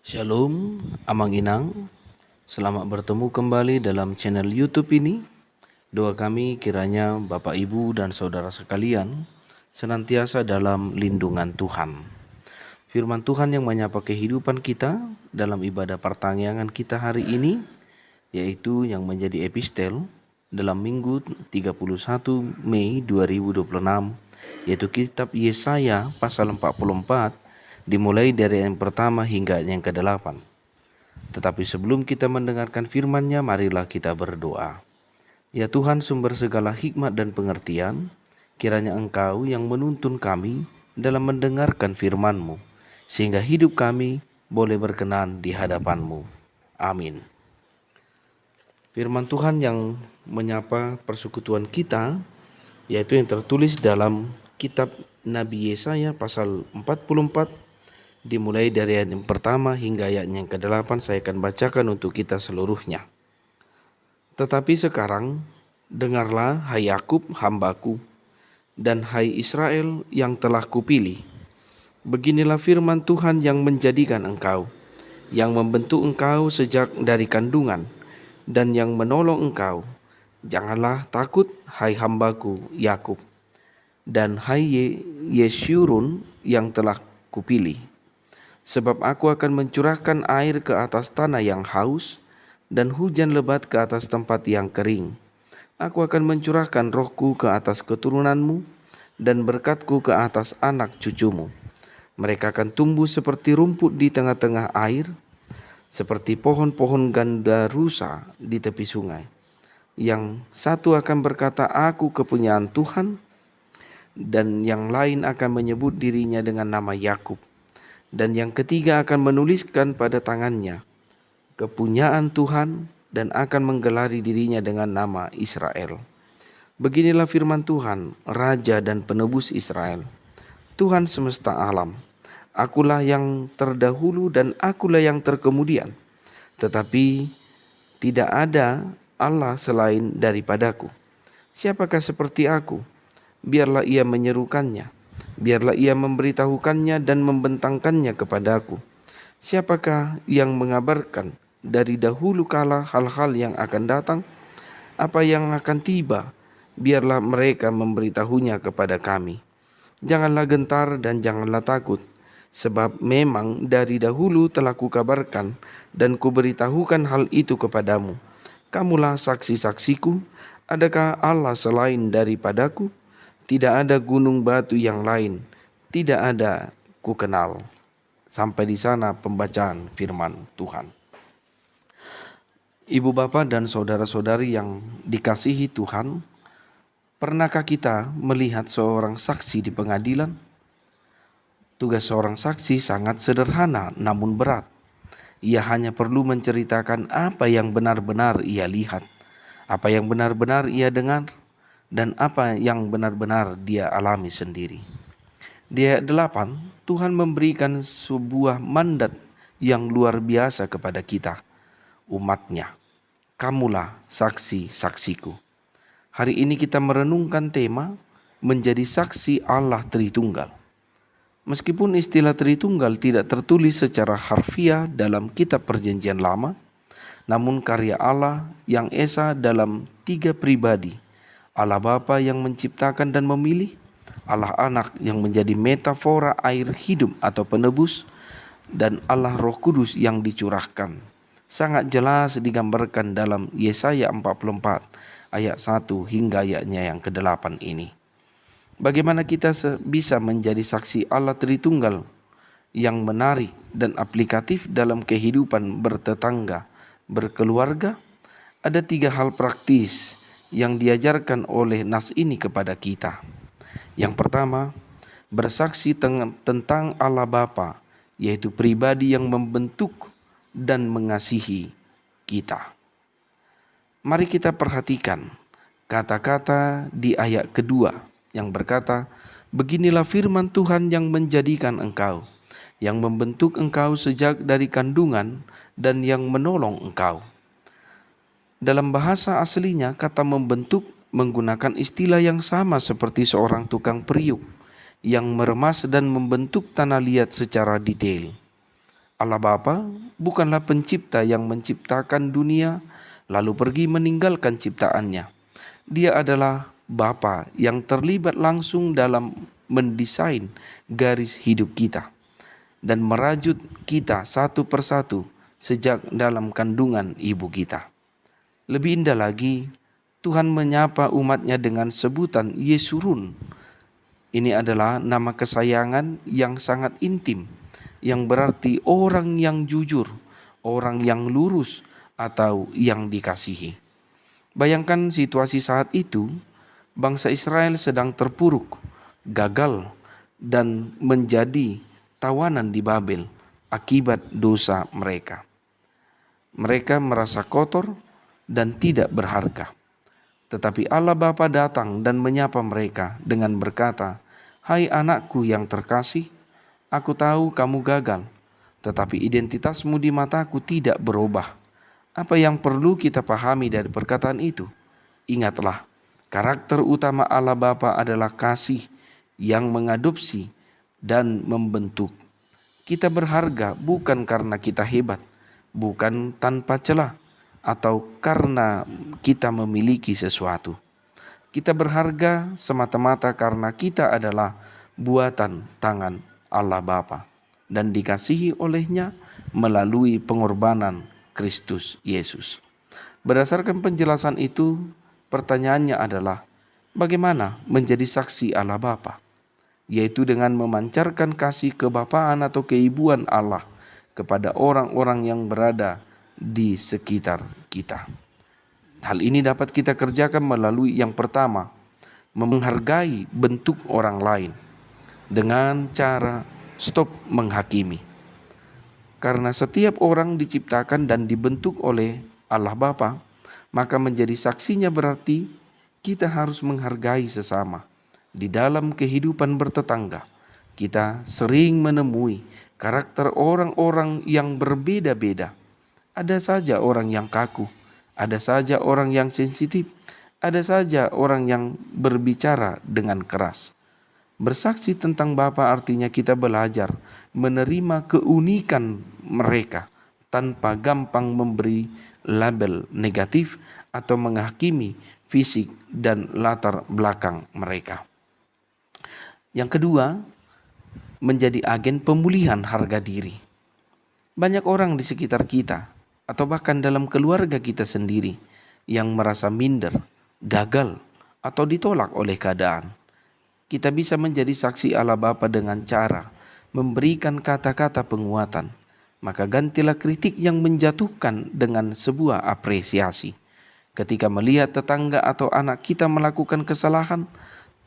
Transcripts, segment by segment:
Shalom, Amang Inang. Selamat bertemu kembali dalam channel YouTube ini. Doa kami kiranya Bapak Ibu dan Saudara sekalian senantiasa dalam lindungan Tuhan. Firman Tuhan yang menyapa kehidupan kita dalam ibadah pertanyaan kita hari ini, yaitu yang menjadi epistel dalam Minggu 31 Mei 2026, yaitu kitab Yesaya pasal 44, dimulai dari yang pertama hingga yang ke-8. Tetapi sebelum kita mendengarkan firman-Nya, marilah kita berdoa. Ya Tuhan, sumber segala hikmat dan pengertian, kiranya Engkau yang menuntun kami dalam mendengarkan firman-Mu, sehingga hidup kami boleh berkenan di hadapan-Mu. Amin. Firman Tuhan yang menyapa persekutuan kita, yaitu yang tertulis dalam kitab Nabi Yesaya pasal 44, dimulai dari ayat yang pertama hingga ayat yang ke-8. Saya akan bacakan untuk kita seluruhnya. Tetapi sekarang, dengarlah hai Yakub hambaku, dan hai Israel yang telah kupilih. Beginilah firman Tuhan yang menjadikan engkau, yang membentuk engkau sejak dari kandungan, dan yang menolong engkau. Janganlah takut, hai hambaku Yakub, dan hai Yeshurun yang telah kupilih. Sebab aku akan mencurahkan air ke atas tanah yang haus, dan hujan lebat ke atas tempat yang kering. Aku akan mencurahkan rohku ke atas keturunanmu, dan berkatku ke atas anak cucumu. Mereka akan tumbuh seperti rumput di tengah-tengah air, seperti pohon-pohon gandarusa di tepi sungai. Yang satu akan berkata, aku kepunyaan Tuhan, dan yang lain akan menyebut dirinya dengan nama Yakub, dan yang ketiga akan menuliskan pada tangannya, kepunyaan Tuhan, dan akan menggelari dirinya dengan nama Israel. Beginilah firman Tuhan, Raja dan Penebus Israel, Tuhan semesta alam. Akulah yang terdahulu dan akulah yang terkemudian, tetapi tidak ada Allah selain daripadaku. Siapakah seperti aku? Biarlah ia menyerukannya, biarlah ia memberitahukannya dan membentangkannya kepadaku. Siapakah yang mengabarkan dari dahulu kala hal-hal yang akan datang, apa yang akan tiba? Biarlah mereka memberitahunya kepada kami. Janganlah gentar dan janganlah takut, sebab memang dari dahulu telah kukabarkan dan kuberitahukan hal itu kepadamu. Kamulah saksi-saksiku. Adakah Allah selain daripadaku? Tidak ada gunung batu yang lain, tidak ada kukenal. Sampai di sana pembacaan firman Tuhan. Ibu bapak dan saudara-saudari yang dikasihi Tuhan, pernahkah kita melihat seorang saksi di pengadilan? Tugas seorang saksi sangat sederhana namun berat. Ia hanya perlu menceritakan apa yang benar-benar ia lihat, apa yang benar-benar ia dengar, dan apa yang benar-benar dia alami sendiri. Di ayat 8, Tuhan memberikan sebuah mandat yang luar biasa kepada kita, umatnya. Kamulah saksi-saksiku. Hari ini kita merenungkan tema menjadi saksi Allah Tritunggal. Meskipun istilah Tritunggal tidak tertulis secara harfiah dalam kitab Perjanjian Lama, namun karya Allah yang esa dalam 3 pribadi, Allah Bapa yang menciptakan dan memilih, Allah Anak yang menjadi metafora air hidup atau penebus, dan Allah Roh Kudus yang dicurahkan, sangat jelas digambarkan dalam Yesaya 44 ayat 1 hingga ayatnya yang ke-8 ini. Bagaimana kita bisa menjadi saksi Allah Tritunggal yang menarik dan aplikatif dalam kehidupan bertetangga, berkeluarga? Ada 3 hal praktis yang diajarkan oleh nas ini kepada kita. Yang pertama, bersaksi tentang Allah Bapa, yaitu pribadi yang membentuk dan mengasihi kita. Mari kita perhatikan kata-kata di ayat kedua yang berkata, beginilah firman Tuhan yang menjadikan engkau, yang membentuk engkau sejak dari kandungan, dan yang menolong engkau. Dalam bahasa aslinya, kata membentuk menggunakan istilah yang sama seperti seorang tukang periuk yang meremas dan membentuk tanah liat secara detail. Allah Bapa bukanlah pencipta yang menciptakan dunia lalu pergi meninggalkan ciptaannya. Dia adalah Bapa yang terlibat langsung dalam mendesain garis hidup kita dan merajut kita satu persatu sejak dalam kandungan ibu kita. Lebih indah lagi, Tuhan menyapa umatnya dengan sebutan Yesurun. Ini adalah nama kesayangan yang sangat intim, yang berarti orang yang jujur, orang yang lurus, atau yang dikasihi. Bayangkan situasi saat itu, bangsa Israel sedang terpuruk, gagal, dan menjadi tawanan di Babel akibat dosa mereka. Mereka merasa kotor dan tidak berharga. Tetapi Allah Bapa datang dan menyapa mereka dengan berkata, "Hai anakku yang terkasih, aku tahu kamu gagal, tetapi identitasmu di mataku tidak berubah." Apa yang perlu kita pahami dari perkataan itu? Ingatlah, karakter utama Allah Bapa adalah kasih yang mengadopsi dan membentuk. Kita berharga bukan karena kita hebat, bukan tanpa celah, atau karena kita memiliki sesuatu. Kita berharga semata-mata karena kita adalah buatan tangan Allah Bapa dan dikasihi olehnya melalui pengorbanan Kristus Yesus. Berdasarkan penjelasan itu, pertanyaannya adalah bagaimana menjadi saksi Allah Bapa? Yaitu dengan memancarkan kasih kebapaan atau keibuan Allah kepada orang-orang yang berada di sekitar kita. Hal ini dapat kita kerjakan melalui yang pertama, menghargai bentuk orang lain dengan cara stop menghakimi. Karena setiap orang diciptakan dan dibentuk oleh Allah Bapa, maka menjadi saksinya berarti kita harus menghargai sesama. Di dalam kehidupan bertetangga, kita sering menemui karakter orang-orang yang berbeda-beda. Ada saja orang yang kaku, ada saja orang yang sensitif, ada saja orang yang berbicara dengan keras. Bersaksi tentang Bapa artinya kita belajar menerima keunikan mereka tanpa gampang memberi label negatif atau menghakimi fisik dan latar belakang mereka. Yang kedua, menjadi agen pemulihan harga diri. Banyak orang di sekitar kita atau bahkan dalam keluarga kita sendiri yang merasa minder, gagal, atau ditolak oleh keadaan. Kita bisa menjadi saksi Allah Bapa dengan cara memberikan kata-kata penguatan. Maka gantilah kritik yang menjatuhkan dengan sebuah apresiasi. Ketika melihat tetangga atau anak kita melakukan kesalahan,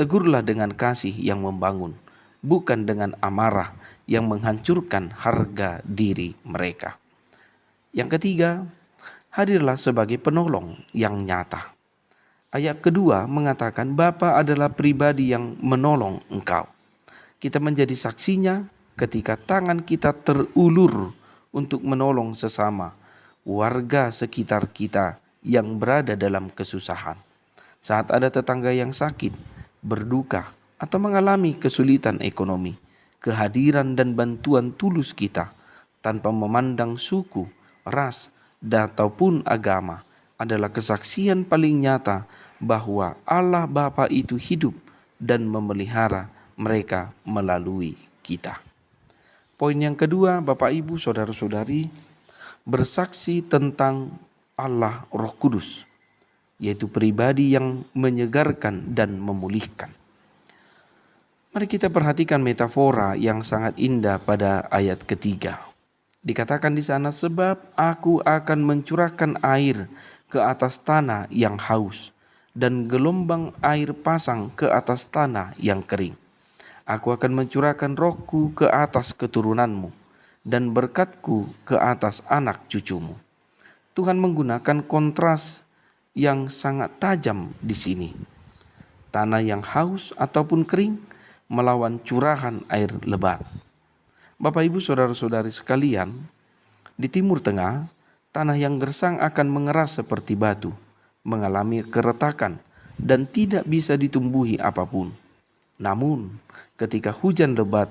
tegurlah dengan kasih yang membangun, bukan dengan amarah yang menghancurkan harga diri mereka. Yang ketiga, hadirlah sebagai penolong yang nyata. Ayat kedua mengatakan Bapa adalah pribadi yang menolong engkau. Kita menjadi saksinya ketika tangan kita terulur untuk menolong sesama warga sekitar kita yang berada dalam kesusahan. Saat ada tetangga yang sakit, berduka, atau mengalami kesulitan ekonomi, kehadiran dan bantuan tulus kita tanpa memandang suku, ras, ataupun agama adalah kesaksian paling nyata bahwa Allah Bapa itu hidup dan memelihara mereka melalui kita. Poin yang kedua, Bapak Ibu, Saudara-saudari, bersaksi tentang Allah Roh Kudus, yaitu pribadi yang menyegarkan dan memulihkan. Mari kita perhatikan metafora yang sangat indah pada ayat ketiga. Dikatakan di sana, sebab aku akan mencurahkan air ke atas tanah yang haus dan gelombang air pasang ke atas tanah yang kering. Aku akan mencurahkan rohku ke atas keturunanmu dan berkatku ke atas anak cucumu. Tuhan menggunakan kontras yang sangat tajam di sini. Tanah yang haus ataupun kering melawan curahan air lebat. Bapak Ibu Saudara-saudari sekalian, di Timur Tengah, tanah yang gersang akan mengeras seperti batu, mengalami keretakan dan tidak bisa ditumbuhi apapun. Namun, ketika hujan lebat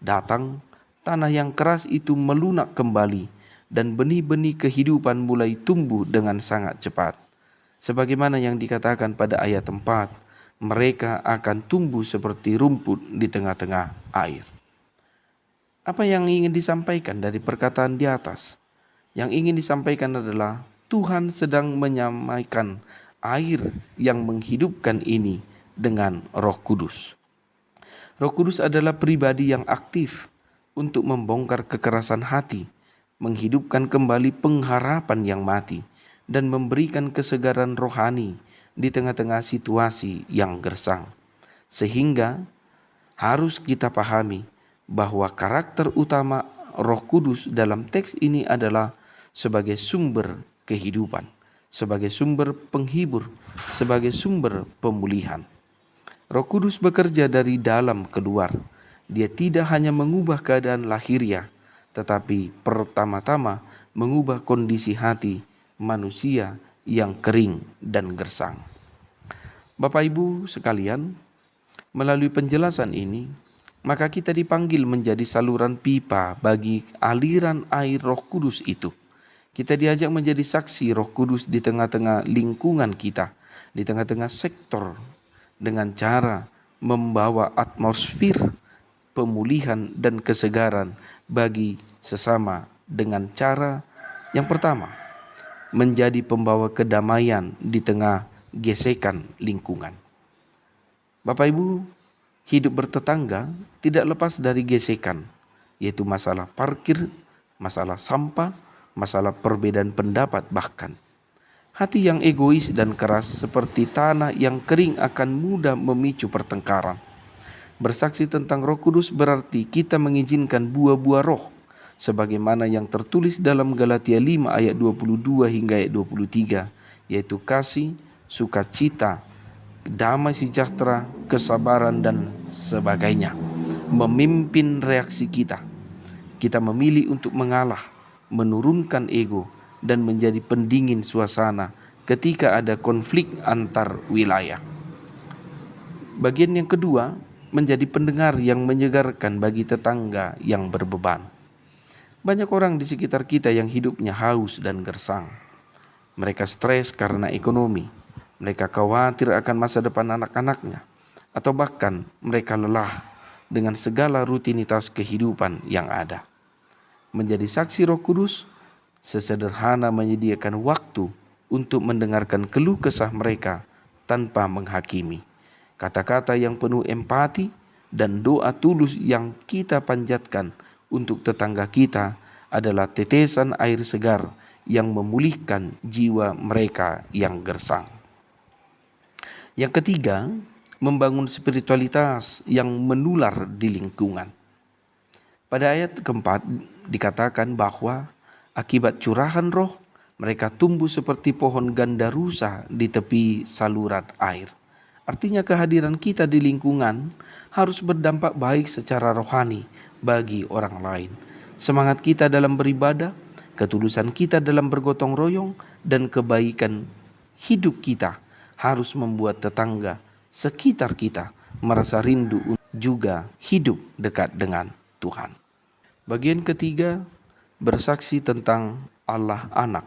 datang, tanah yang keras itu melunak kembali dan benih-benih kehidupan mulai tumbuh dengan sangat cepat. Sebagaimana yang dikatakan pada ayat 4, mereka akan tumbuh seperti rumput di tengah-tengah air. Apa yang ingin disampaikan dari perkataan di atas? Yang ingin disampaikan adalah Tuhan sedang menyamaikan air yang menghidupkan ini dengan Roh Kudus. Roh Kudus adalah pribadi yang aktif untuk membongkar kekerasan hati, menghidupkan kembali pengharapan yang mati, dan memberikan kesegaran rohani di tengah-tengah situasi yang gersang. Sehingga harus kita pahami bahwa karakter utama Roh Kudus dalam teks ini adalah sebagai sumber kehidupan, sebagai sumber penghibur, sebagai sumber pemulihan. Roh Kudus bekerja dari dalam keluar. Dia tidak hanya mengubah keadaan lahiriah, tetapi pertama-tama mengubah kondisi hati manusia yang kering dan gersang. Bapak Ibu sekalian, melalui penjelasan ini, maka kita dipanggil menjadi saluran pipa bagi aliran air Roh Kudus itu. Kita diajak menjadi saksi Roh Kudus di tengah-tengah lingkungan kita, di tengah-tengah sektor, dengan cara membawa atmosfer pemulihan dan kesegaran bagi sesama dengan cara yang pertama, menjadi pembawa kedamaian di tengah gesekan lingkungan. Bapak Ibu, hidup bertetangga tidak lepas dari gesekan, yaitu masalah parkir, masalah sampah, masalah perbedaan pendapat bahkan. Hati yang egois dan keras seperti tanah yang kering akan mudah memicu pertengkaran. Bersaksi tentang Roh Kudus berarti kita mengizinkan buah-buah roh, sebagaimana yang tertulis dalam Galatia 5 ayat 22 hingga ayat 23, yaitu kasih, sukacita, damai sejahtera, kesabaran, dan sebagainya. Memimpin reaksi kita. Kita memilih untuk mengalah, menurunkan ego, dan menjadi pendingin suasana ketika ada konflik antar wilayah. Bagian yang kedua, menjadi pendengar yang menyegarkan bagi tetangga yang berbeban. Banyak orang di sekitar kita yang hidupnya haus dan gersang. Mereka stres karena ekonomi, mereka khawatir akan masa depan anak-anaknya, atau bahkan mereka lelah dengan segala rutinitas kehidupan yang ada. Menjadi saksi Roh Kudus sesederhana menyediakan waktu untuk mendengarkan keluh kesah mereka tanpa menghakimi. Kata-kata yang penuh empati dan doa tulus yang kita panjatkan untuk tetangga kita adalah tetesan air segar yang memulihkan jiwa mereka yang gersang. Yang ketiga, membangun spiritualitas yang menular di lingkungan. Pada ayat keempat dikatakan bahwa akibat curahan roh, mereka tumbuh seperti pohon gandarusa di tepi saluran air. Artinya kehadiran kita di lingkungan harus berdampak baik secara rohani bagi orang lain. Semangat kita dalam beribadah, ketulusan kita dalam bergotong royong, dan kebaikan hidup kita harus membuat tetangga sekitar kita merasa rindu juga hidup dekat dengan Tuhan. Bagian ketiga, bersaksi tentang Allah Anak,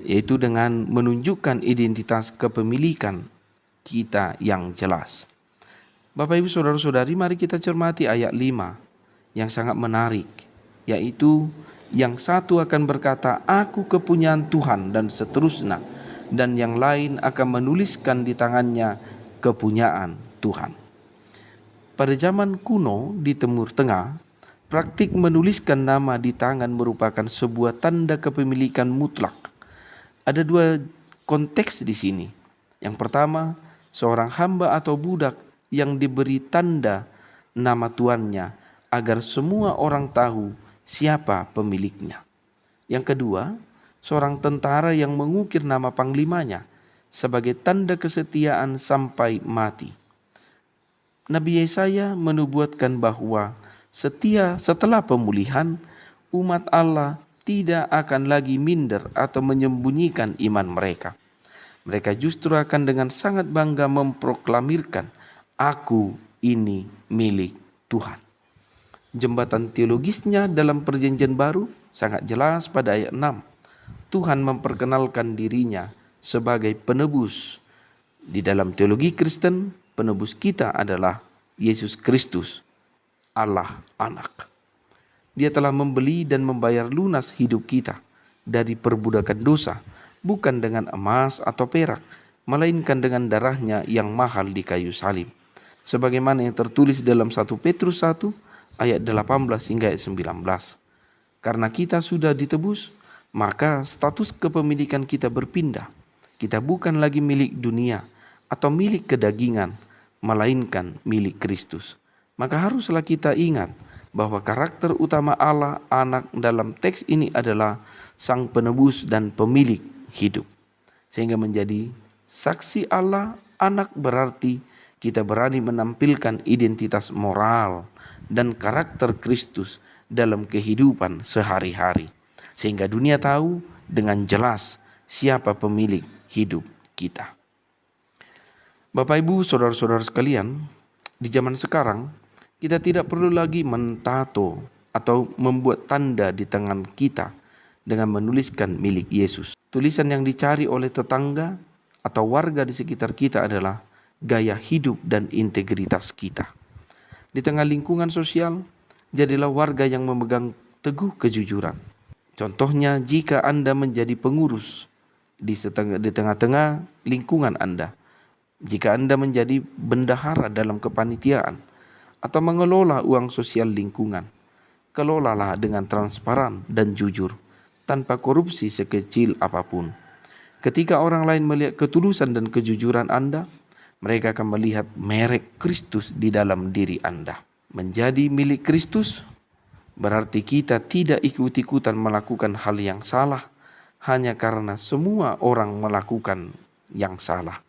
yaitu dengan menunjukkan identitas kepemilikan kita yang jelas. Bapak Ibu Saudara-saudari, mari kita cermati ayat 5 yang sangat menarik, yaitu yang satu akan berkata, "Aku kepunyaan Tuhan," dan seterusnya, dan yang lain akan menuliskan di tangannya, "Kepunyaan Tuhan." Pada zaman kuno di Timur Tengah, praktik menuliskan nama di tangan merupakan sebuah tanda kepemilikan mutlak. Ada dua konteks di sini. Yang pertama, seorang hamba atau budak yang diberi tanda nama tuannya agar semua orang tahu siapa pemiliknya. Yang kedua, seorang tentara yang mengukir nama panglimanya sebagai tanda kesetiaan sampai mati. Nabi Yesaya menubuatkan bahwa setelah pemulihan, umat Allah tidak akan lagi minder atau menyembunyikan iman mereka. Mereka justru akan dengan sangat bangga memproklamirkan, "Aku ini milik Tuhan." Jembatan teologisnya dalam Perjanjian Baru sangat jelas pada ayat 6. Tuhan memperkenalkan dirinya sebagai penebus. Di dalam teologi Kristen, penebus kita adalah Yesus Kristus, Allah Anak. Dia telah membeli dan membayar lunas hidup kita dari perbudakan dosa, bukan dengan emas atau perak, melainkan dengan darahnya yang mahal di kayu salib. Sebagaimana yang tertulis dalam 1 Petrus 1 ayat 18 hingga ayat 19. Karena kita sudah ditebus, maka status kepemilikan kita berpindah. Kita bukan lagi milik dunia atau milik kedagingan, melainkan milik Kristus. Maka haruslah kita ingat bahwa karakter utama Allah Anak dalam teks ini adalah Sang Penebus dan Pemilik hidup. Sehingga menjadi saksi Allah Anak berarti kita berani menampilkan identitas moral dan karakter Kristus dalam kehidupan sehari-hari. Sehingga dunia tahu dengan jelas siapa pemilik hidup kita. Bapak, Ibu, saudara-saudara sekalian, di zaman sekarang kita tidak perlu lagi mentato atau membuat tanda di tangan kita dengan menuliskan milik Yesus. Tulisan yang dicari oleh tetangga atau warga di sekitar kita adalah gaya hidup dan integritas kita. Di tengah lingkungan sosial, jadilah warga yang memegang teguh kejujuran. Contohnya, jika Anda menjadi pengurus di tengah-tengah lingkungan Anda, jika Anda menjadi bendahara dalam kepanitiaan, atau mengelola uang sosial lingkungan, kelolalah dengan transparan dan jujur, tanpa korupsi sekecil apapun. Ketika orang lain melihat ketulusan dan kejujuran Anda, mereka akan melihat merek Kristus di dalam diri Anda. Menjadi milik Kristus berarti kita tidak ikut-ikutan melakukan hal yang salah hanya karena semua orang melakukan yang salah.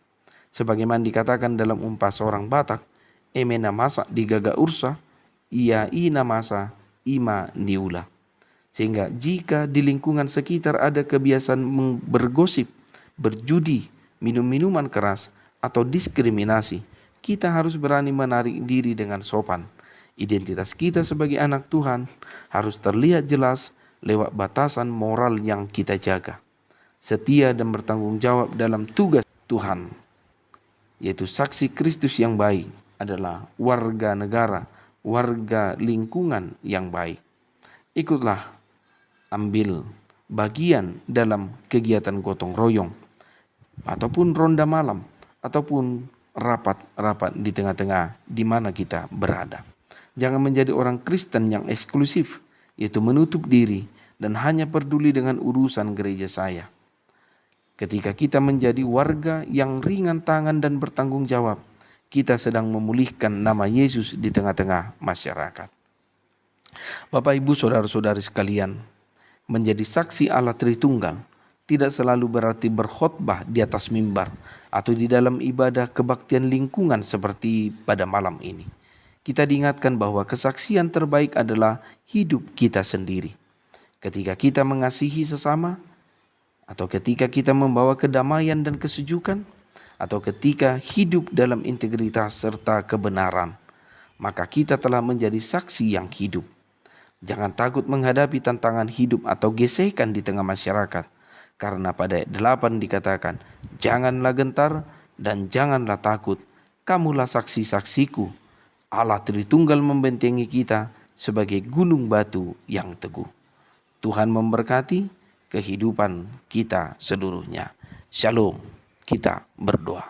Sebagaimana dikatakan dalam umpah seorang Batak, emena masa digaga ursa, ia ina masa ima niula. Sehingga jika di lingkungan sekitar ada kebiasaan bergosip, berjudi, minum-minuman keras, atau diskriminasi, kita harus berani menarik diri dengan sopan. Identitas kita sebagai anak Tuhan harus terlihat jelas lewat batasan moral yang kita jaga. Setia dan bertanggung jawab dalam tugas Tuhan, yaitu saksi Kristus yang baik, adalah warga negara, warga lingkungan yang baik. Ikutlah ambil bagian dalam kegiatan gotong royong, ataupun ronda malam, ataupun rapat-rapat di tengah-tengah di mana kita berada. Jangan menjadi orang Kristen yang eksklusif, yaitu menutup diri dan hanya peduli dengan urusan gereja saya. Ketika kita menjadi warga yang ringan tangan dan bertanggung jawab, kita sedang memulihkan nama Yesus di tengah-tengah masyarakat. Bapak, Ibu, saudara-saudari sekalian, menjadi saksi Allah Tritunggal tidak selalu berarti berkhotbah di atas mimbar atau di dalam ibadah kebaktian lingkungan seperti pada malam ini. Kita diingatkan bahwa kesaksian terbaik adalah hidup kita sendiri. Ketika kita mengasihi sesama, atau ketika kita membawa kedamaian dan kesejukan, atau ketika hidup dalam integritas serta kebenaran, maka kita telah menjadi saksi yang hidup. Jangan takut menghadapi tantangan hidup atau gesekan di tengah masyarakat, karena pada ayat 8 dikatakan, janganlah gentar dan janganlah takut, kamulah saksi-saksiku. Allah Tritunggal membentengi kita sebagai gunung batu yang teguh. Tuhan memberkati kehidupan kita seluruhnya. Shalom. Kita berdoa.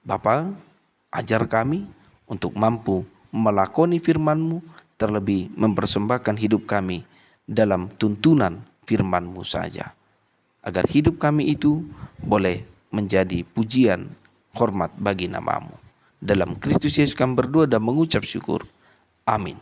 Bapa, ajar kami untuk mampu melakoni firman-Mu, terlebih mempersembahkan hidup kami dalam tuntunan firman-Mu saja. Agar hidup kami itu boleh menjadi pujian, hormat bagi nama-Mu. Dalam Kristus Yesus kami berdoa dan mengucap syukur. Amin.